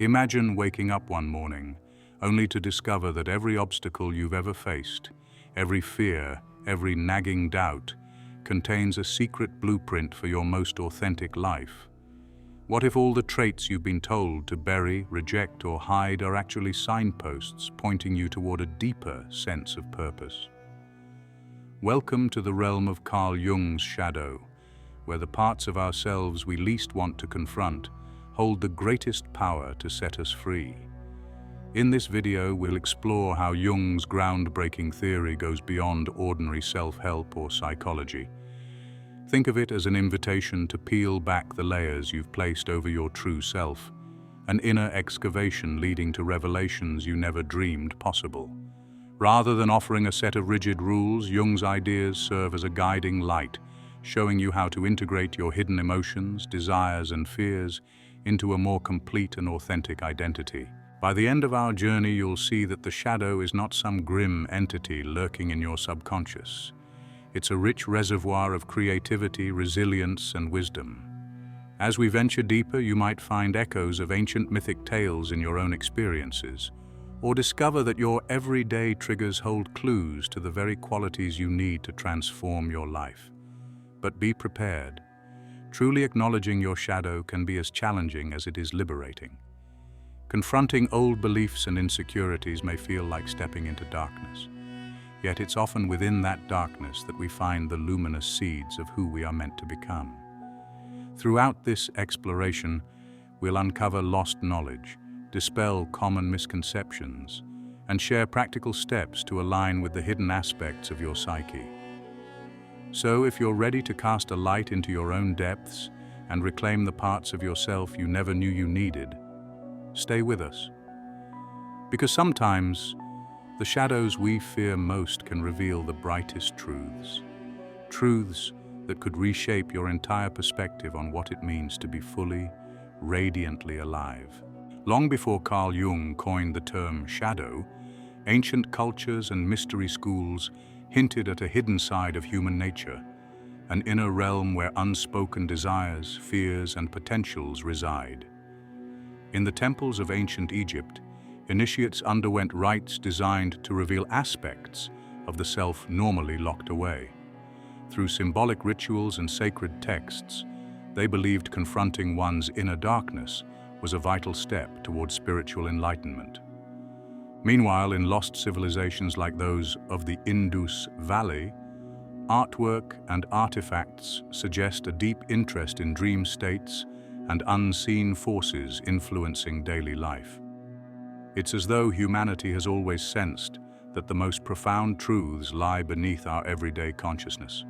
Imagine waking up one morning only to discover that every obstacle you've ever faced, every fear, every nagging doubt, contains a secret blueprint for your most authentic life. What if all the traits you've been told to bury, reject, or hide are actually signposts pointing you toward a deeper sense of purpose? Welcome to the realm of Carl Jung's shadow, where the parts of ourselves we least want to confront hold the greatest power to set us free. In this video, we'll explore how Jung's groundbreaking theory goes beyond ordinary self-help or psychology. Think of it as an invitation to peel back the layers you've placed over your true self, an inner excavation leading to revelations you never dreamed possible. Rather than offering a set of rigid rules, Jung's ideas serve as a guiding light, showing you how to integrate your hidden emotions, desires, and fears into a more complete and authentic identity. By the end of our journey, you'll see that the shadow is not some grim entity lurking in your subconscious. It's a rich reservoir of creativity, resilience, and wisdom. As we venture deeper, you might find echoes of ancient mythic tales in your own experiences, or discover that your everyday triggers hold clues to the very qualities you need to transform your life. But be prepared. Truly acknowledging your shadow can be as challenging as it is liberating. Confronting old beliefs and insecurities may feel like stepping into darkness. Yet it's often within that darkness that we find the luminous seeds of who we are meant to become. Throughout this exploration, we'll uncover lost knowledge, dispel common misconceptions, and share practical steps to align with the hidden aspects of your psyche. So, if you're ready to cast a light into your own depths and reclaim the parts of yourself you never knew you needed, stay with us. Because sometimes, the shadows we fear most can reveal the brightest truths. Truths that could reshape your entire perspective on what it means to be fully, radiantly alive. Long before Carl Jung coined the term shadow, ancient cultures and mystery schools hinted at a hidden side of human nature, an inner realm where unspoken desires, fears, and potentials reside. In the temples of ancient Egypt, initiates underwent rites designed to reveal aspects of the self normally locked away. Through symbolic rituals and sacred texts, they believed confronting one's inner darkness was a vital step toward spiritual enlightenment. Meanwhile, in lost civilizations like those of the Indus Valley, artwork and artifacts suggest a deep interest in dream states and unseen forces influencing daily life. It's as though humanity has always sensed that the most profound truths lie beneath our everyday consciousness.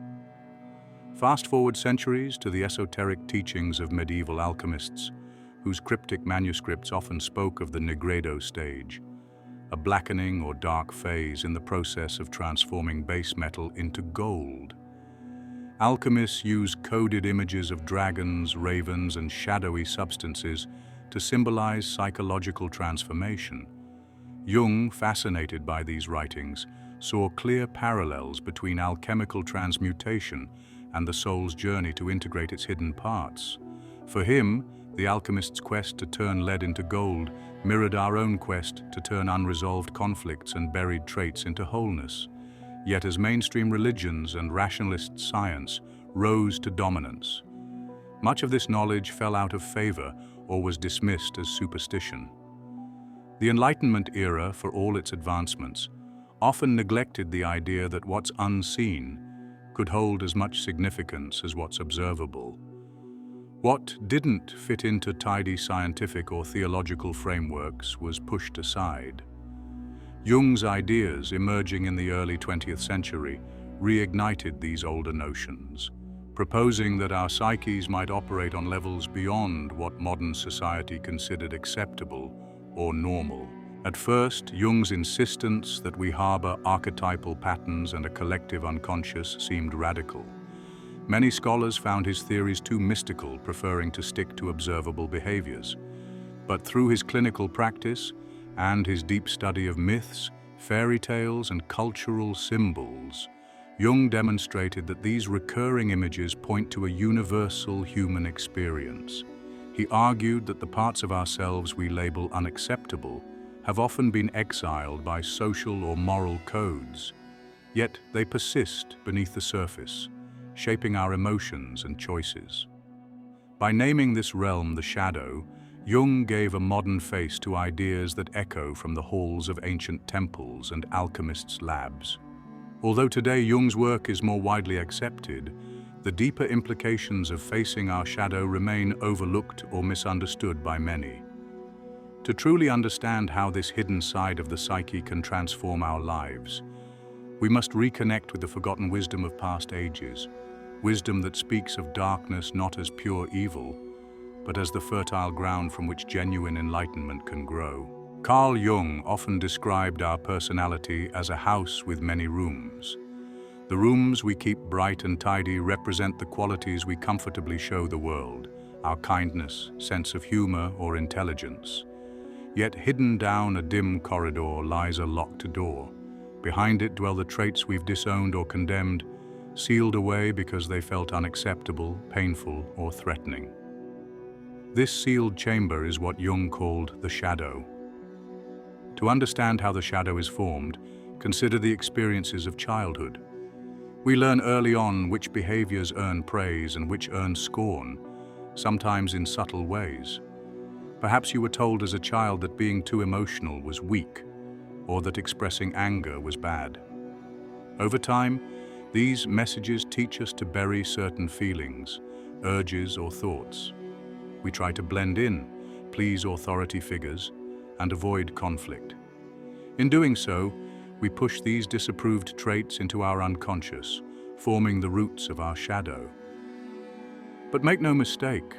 Fast forward centuries to the esoteric teachings of medieval alchemists, whose cryptic manuscripts often spoke of the nigredo stage, a blackening or dark phase in the process of transforming base metal into gold. Alchemists use coded images of dragons, ravens, and shadowy substances to symbolize psychological transformation. Jung, fascinated by these writings, saw clear parallels between alchemical transmutation and the soul's journey to integrate its hidden parts. For him, the alchemist's quest to turn lead into gold mirrored our own quest to turn unresolved conflicts and buried traits into wholeness. Yet as mainstream religions and rationalist science rose to dominance, much of this knowledge fell out of favor or was dismissed as superstition. The Enlightenment era, for all its advancements, often neglected the idea that what's unseen could hold as much significance as what's observable. What didn't fit into tidy scientific or theological frameworks was pushed aside. Jung's ideas, emerging in the early 20th century, reignited these older notions, proposing that our psyches might operate on levels beyond what modern society considered acceptable or normal. At first, Jung's insistence that we harbor archetypal patterns and a collective unconscious seemed radical. Many scholars found his theories too mystical, preferring to stick to observable behaviors. But through his clinical practice and his deep study of myths, fairy tales, and cultural symbols, Jung demonstrated that these recurring images point to a universal human experience. He argued that the parts of ourselves we label unacceptable have often been exiled by social or moral codes, yet they persist beneath the surface, shaping our emotions and choices. By naming this realm the shadow, Jung gave a modern face to ideas that echo from the halls of ancient temples and alchemists' labs. Although today Jung's work is more widely accepted, the deeper implications of facing our shadow remain overlooked or misunderstood by many. To truly understand how this hidden side of the psyche can transform our lives, we must reconnect with the forgotten wisdom of past ages, wisdom that speaks of darkness not as pure evil, but as the fertile ground from which genuine enlightenment can grow. Carl Jung often described our personality as a house with many rooms. The rooms we keep bright and tidy represent the qualities we comfortably show the world, our kindness, sense of humor, or intelligence. Yet hidden down a dim corridor lies a locked door. Behind it dwell the traits we've disowned or condemned, sealed away because they felt unacceptable, painful, or threatening. This sealed chamber is what Jung called the shadow. To understand how the shadow is formed, consider the experiences of childhood. We learn early on which behaviors earn praise and which earn scorn, sometimes in subtle ways. Perhaps you were told as a child that being too emotional was weak, or that expressing anger was bad. Over time, these messages teach us to bury certain feelings, urges, or thoughts. We try to blend in, please authority figures, and avoid conflict. In doing so, we push these disapproved traits into our unconscious, forming the roots of our shadow. But make no mistake,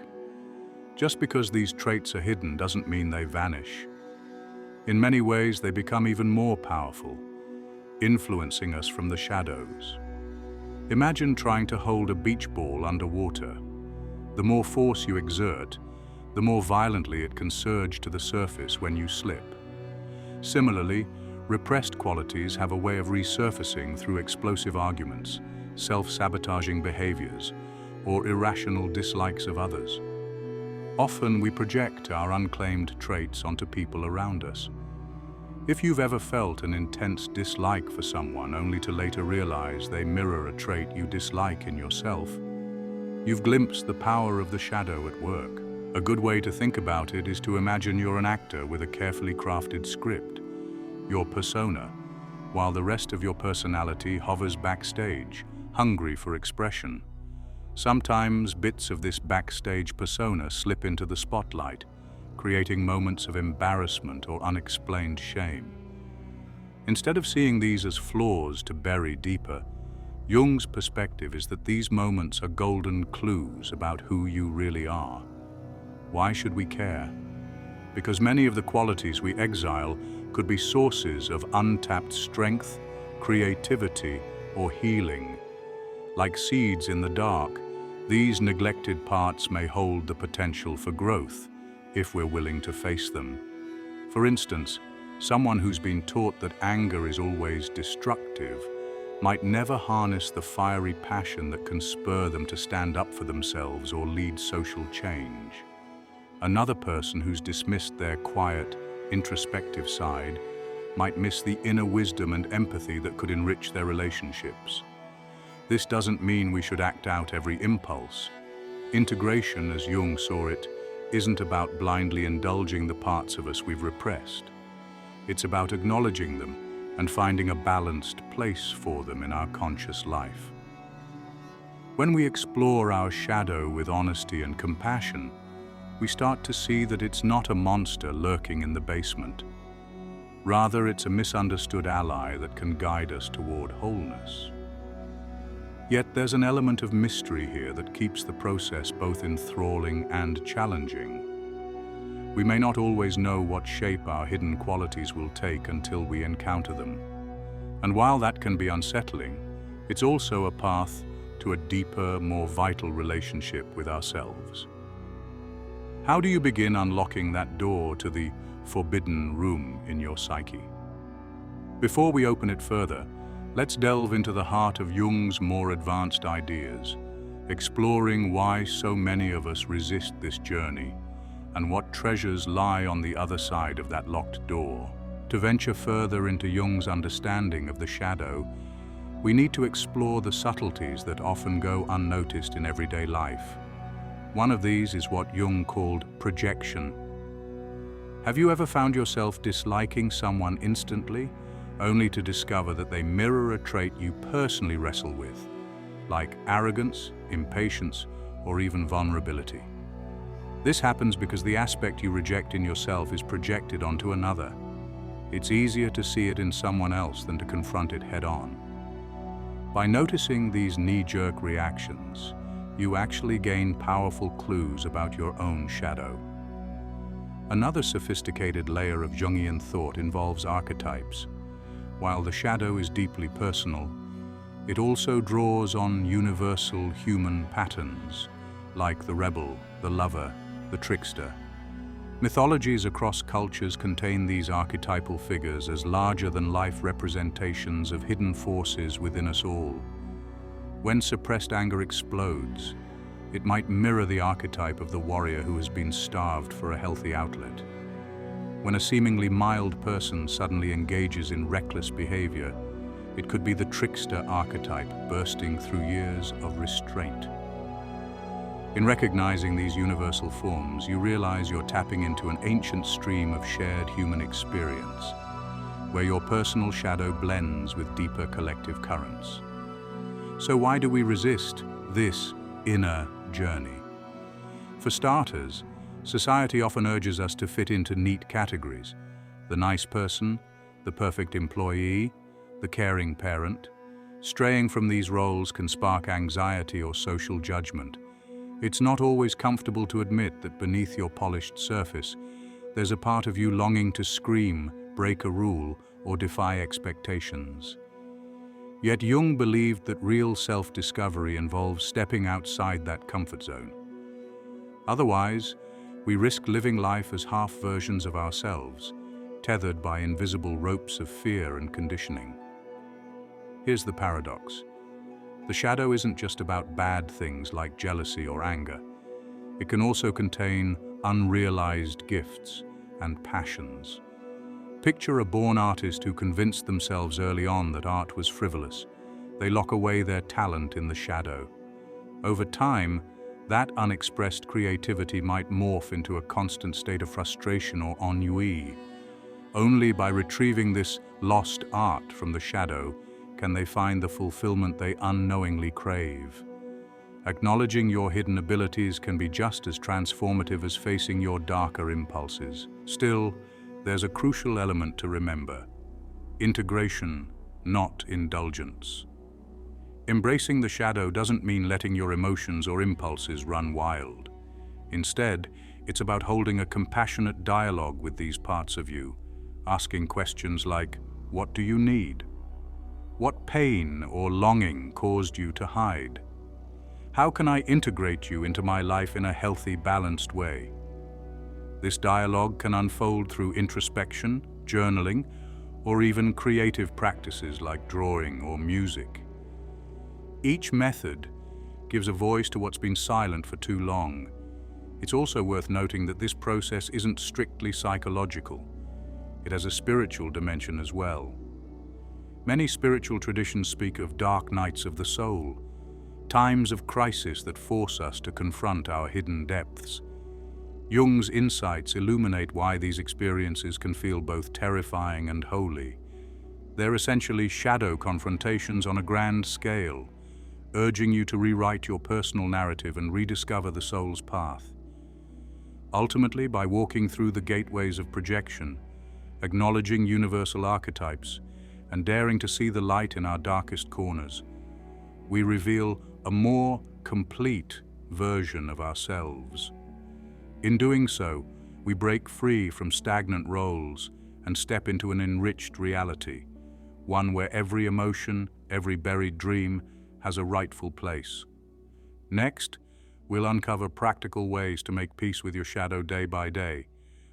just because these traits are hidden doesn't mean they vanish. In many ways, they become even more powerful, influencing us from the shadows. Imagine trying to hold a beach ball underwater. The more force you exert, the more violently it can surge to the surface when you slip. Similarly, repressed qualities have a way of resurfacing through explosive arguments, self-sabotaging behaviors, or irrational dislikes of others. Often we project our unclaimed traits onto people around us. If you've ever felt an intense dislike for someone only to later realize they mirror a trait you dislike in yourself, you've glimpsed the power of the shadow at work. A good way to think about it is to imagine you're an actor with a carefully crafted script, your persona, while the rest of your personality hovers backstage, hungry for expression. Sometimes bits of this backstage persona slip into the spotlight, creating moments of embarrassment or unexplained shame. Instead of seeing these as flaws to bury deeper, Jung's perspective is that these moments are golden clues about who you really are. Why should we care? Because many of the qualities we exile could be sources of untapped strength, creativity, or healing. Like seeds in the dark, these neglected parts may hold the potential for growth, if we're willing to face them. For instance, someone who's been taught that anger is always destructive might never harness the fiery passion that can spur them to stand up for themselves or lead social change. Another person who's dismissed their quiet, introspective side might miss the inner wisdom and empathy that could enrich their relationships. This doesn't mean we should act out every impulse. Integration, as Jung saw it, isn't about blindly indulging the parts of us we've repressed. It's about acknowledging them and finding a balanced place for them in our conscious life. When we explore our shadow with honesty and compassion, we start to see that it's not a monster lurking in the basement. Rather, it's a misunderstood ally that can guide us toward wholeness. Yet there's an element of mystery here that keeps the process both enthralling and challenging. We may not always know what shape our hidden qualities will take until we encounter them. And while that can be unsettling, it's also a path to a deeper, more vital relationship with ourselves. How do you begin unlocking that door to the forbidden room in your psyche? Before we open it further, let's delve into the heart of Jung's more advanced ideas, exploring why so many of us resist this journey and what treasures lie on the other side of that locked door. To venture further into Jung's understanding of the shadow, we need to explore the subtleties that often go unnoticed in everyday life. One of these is what Jung called projection. Have you ever found yourself disliking someone instantly, only to discover that they mirror a trait you personally wrestle with, like arrogance, impatience, or even vulnerability? This happens because the aspect you reject in yourself is projected onto another. It's easier to see it in someone else than to confront it head-on. By noticing these knee-jerk reactions, you actually gain powerful clues about your own shadow. Another sophisticated layer of Jungian thought involves archetypes. While the shadow is deeply personal, it also draws on universal human patterns, like the rebel, the lover, the trickster. Mythologies across cultures contain these archetypal figures as larger-than-life representations of hidden forces within us all. When suppressed anger explodes, it might mirror the archetype of the warrior who has been starved for a healthy outlet. When a seemingly mild person suddenly engages in reckless behavior, it could be the trickster archetype bursting through years of restraint. In recognizing these universal forms, you realize you're tapping into an ancient stream of shared human experience, where your personal shadow blends with deeper collective currents. So why do we resist this inner journey? For starters, society often urges us to fit into neat categories: the nice person, the perfect employee, the caring parent. Straying from these roles can spark anxiety or social judgment. It's not always comfortable to admit that beneath your polished surface, there's a part of you longing to scream, break a rule, or defy expectations. Yet Jung believed that real self-discovery involves stepping outside that comfort zone. Otherwise, we risk living life as half versions of ourselves, tethered by invisible ropes of fear and conditioning. Here's the paradox. The shadow isn't just about bad things like jealousy or anger. It can also contain unrealized gifts and passions. Picture a born artist who convinced themselves early on that art was frivolous. They lock away their talent in the shadow. Over time, that unexpressed creativity might morph into a constant state of frustration or ennui. Only by retrieving this lost art from the shadow can they find the fulfillment they unknowingly crave. Acknowledging your hidden abilities can be just as transformative as facing your darker impulses. Still, there's a crucial element to remember: integration, not indulgence. Embracing the shadow doesn't mean letting your emotions or impulses run wild. Instead, it's about holding a compassionate dialogue with these parts of you, asking questions like, what do you need? What pain or longing caused you to hide? How can I integrate you into my life in a healthy, balanced way? This dialogue can unfold through introspection, journaling, or even creative practices like drawing or music. Each method gives a voice to what's been silent for too long. It's also worth noting that this process isn't strictly psychological. It has a spiritual dimension as well. Many spiritual traditions speak of dark nights of the soul, times of crisis that force us to confront our hidden depths. Jung's insights illuminate why these experiences can feel both terrifying and holy. They're essentially shadow confrontations on a grand scale, urging you to rewrite your personal narrative and rediscover the soul's path. Ultimately, by walking through the gateways of projection, acknowledging universal archetypes, and daring to see the light in our darkest corners, we reveal a more complete version of ourselves. In doing so, we break free from stagnant roles and step into an enriched reality, one where every emotion, every buried dream has a rightful place. Next, we'll uncover practical ways to make peace with your shadow day by day,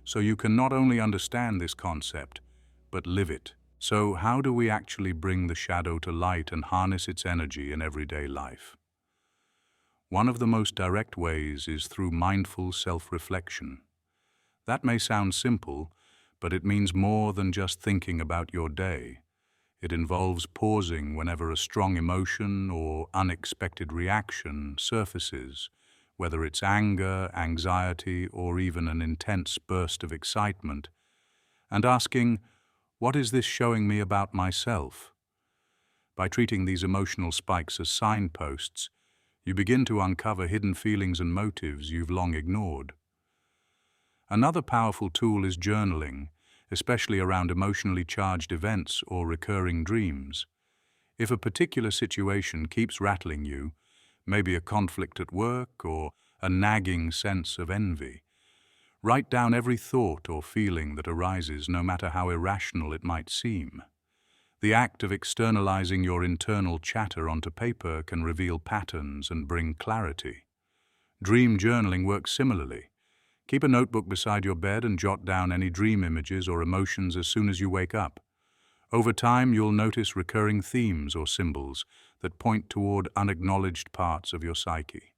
so you can not only understand this concept, but live it. So how do we actually bring the shadow to light and harness its energy in everyday life? One of the most direct ways is through mindful self-reflection. That may sound simple, but it means more than just thinking about your day. It involves pausing whenever a strong emotion or unexpected reaction surfaces, whether it's anger, anxiety, or even an intense burst of excitement, and asking, what is this showing me about myself? By treating these emotional spikes as signposts, you begin to uncover hidden feelings and motives you've long ignored. Another powerful tool is journaling, especially around emotionally charged events or recurring dreams. If a particular situation keeps rattling you, maybe a conflict at work or a nagging sense of envy, write down every thought or feeling that arises, no matter how irrational it might seem. The act of externalizing your internal chatter onto paper can reveal patterns and bring clarity. Dream journaling works similarly. Keep a notebook beside your bed and jot down any dream images or emotions as soon as you wake up. Over time, you'll notice recurring themes or symbols that point toward unacknowledged parts of your psyche.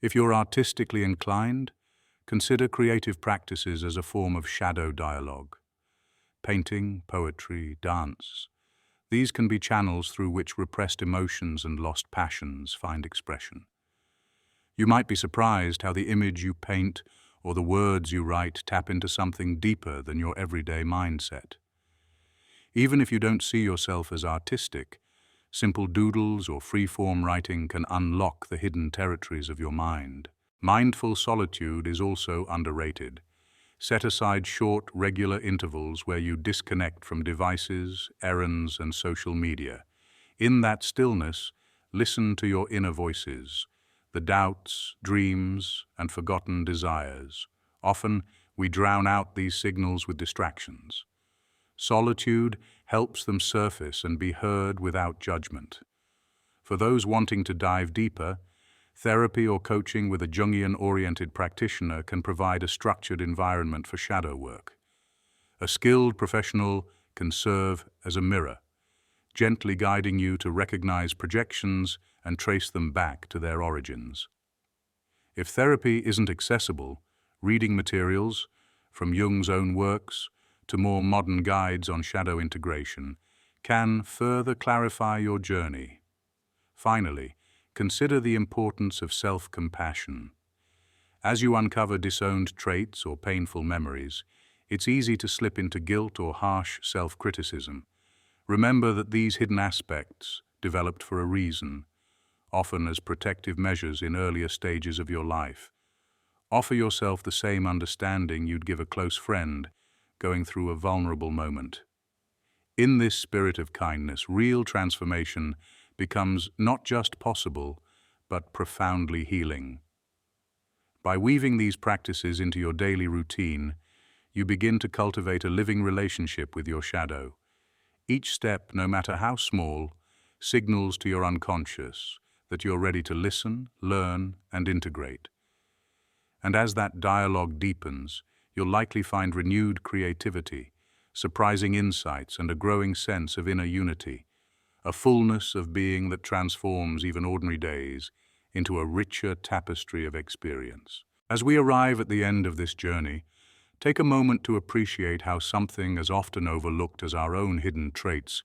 If you're artistically inclined, consider creative practices as a form of shadow dialogue. Painting, poetry, dance. These can be channels through which repressed emotions and lost passions find expression. You might be surprised how the image you paint or the words you write tap into something deeper than your everyday mindset. Even if you don't see yourself as artistic, simple doodles or free-form writing can unlock the hidden territories of your mind. Mindful solitude is also underrated. Set aside short, regular intervals where you disconnect from devices, errands, and social media. In that stillness, listen to your inner voices, the doubts, dreams, and forgotten desires. Often, we drown out these signals with distractions. Solitude helps them surface and be heard without judgment. For those wanting to dive deeper, therapy or coaching with a Jungian-oriented practitioner can provide a structured environment for shadow work. A skilled professional can serve as a mirror, gently guiding you to recognize projections and trace them back to their origins. If therapy isn't accessible, reading materials, from Jung's own works to more modern guides on shadow integration, can further clarify your journey. Finally, consider the importance of self-compassion. As you uncover disowned traits or painful memories, it's easy to slip into guilt or harsh self-criticism. Remember that these hidden aspects developed for a reason, often as protective measures in earlier stages of your life. Offer yourself the same understanding you'd give a close friend going through a vulnerable moment. In this spirit of kindness, real transformation becomes not just possible, but profoundly healing. By weaving these practices into your daily routine, you begin to cultivate a living relationship with your shadow. Each step, no matter how small, signals to your unconscious that you're ready to listen, learn, and integrate. And as that dialogue deepens, you'll likely find renewed creativity, surprising insights, and a growing sense of inner unity, a fullness of being that transforms even ordinary days into a richer tapestry of experience. As we arrive at the end of this journey, take a moment to appreciate how something as often overlooked as our own hidden traits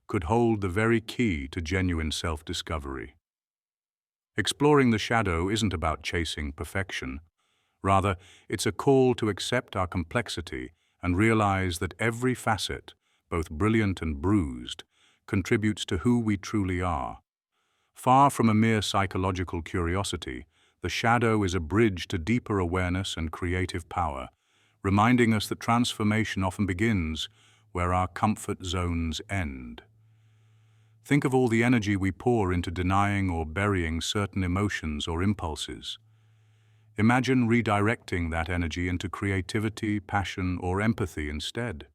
could hold the very key to genuine self-discovery. Exploring the shadow isn't about chasing perfection. Rather, it's a call to accept our complexity and realize that every facet, both brilliant and bruised, contributes to who we truly are. Far from a mere psychological curiosity, the shadow is a bridge to deeper awareness and creative power, reminding us that transformation often begins where our comfort zones end. Think of all the energy we pour into denying or burying certain emotions or impulses. Imagine redirecting that energy into creativity, passion, or empathy instead.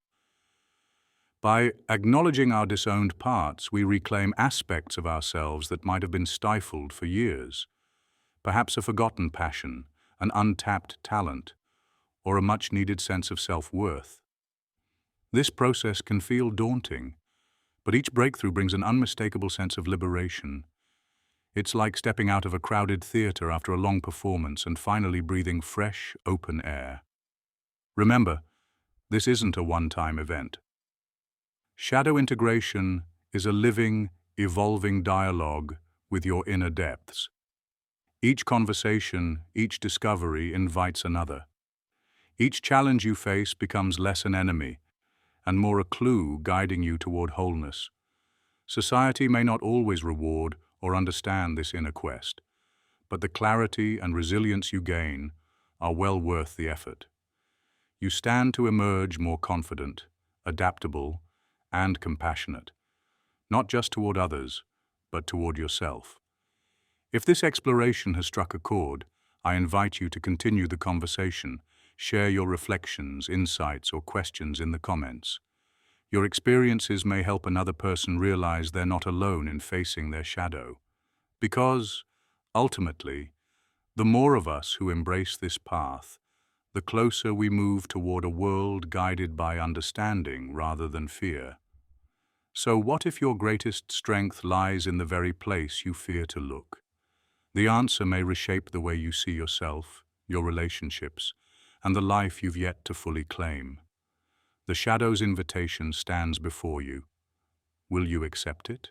By acknowledging our disowned parts, we reclaim aspects of ourselves that might have been stifled for years. Perhaps a forgotten passion, an untapped talent, or a much-needed sense of self-worth. This process can feel daunting, but each breakthrough brings an unmistakable sense of liberation. It's like stepping out of a crowded theater after a long performance and finally breathing fresh, open air. Remember, this isn't a one-time event. Shadow integration is a living, evolving dialogue with your inner depths. Each conversation, each discovery invites another. Each challenge you face becomes less an enemy and more a clue guiding you toward wholeness. Society may not always reward or understand this inner quest, but the clarity and resilience you gain are well worth the effort. You stand to emerge more confident, adaptable, and compassionate, not just toward others, but toward yourself. If this exploration has struck a chord, I invite you to continue the conversation. Share your reflections, insights, or questions in the comments. Your experiences may help another person realize they're not alone in facing their shadow. Because, ultimately, the more of us who embrace this path, the closer we move toward a world guided by understanding rather than fear. So what if your greatest strength lies in the very place you fear to look? The answer may reshape the way you see yourself, your relationships, and the life you've yet to fully claim. The shadow's invitation stands before you. Will you accept it?